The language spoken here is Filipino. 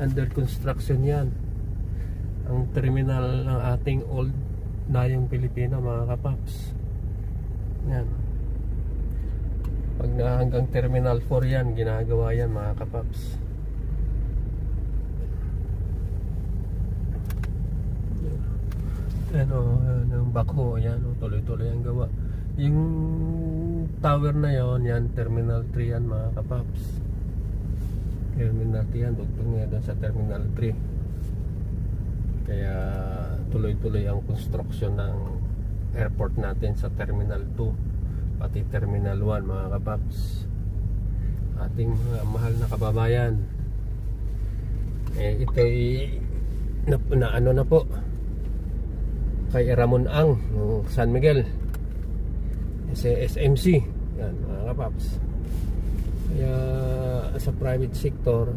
under construction yan ang terminal ng ating old Nayong Pilipino, mga kapaps. Yan, pag na hanggang terminal 4 yan, ginagawa yan, mga kapaps. Ano, yung backhoe, yan, tuloy-tuloy ang gawa. Yung tower na yon, yan, terminal 3 yan, mga kapaps. Terminal 3 yan, dugtong nga doon sa terminal 3. Kaya tuloy-tuloy ang construction ng airport natin sa terminal 2, pati terminal 1, mga kapaps. Ating mahal na kababayan, ito'y na ano na po, kay Ramon Ang ng San Miguel SMC, yan, mga kapaps. Kaya sa private sector,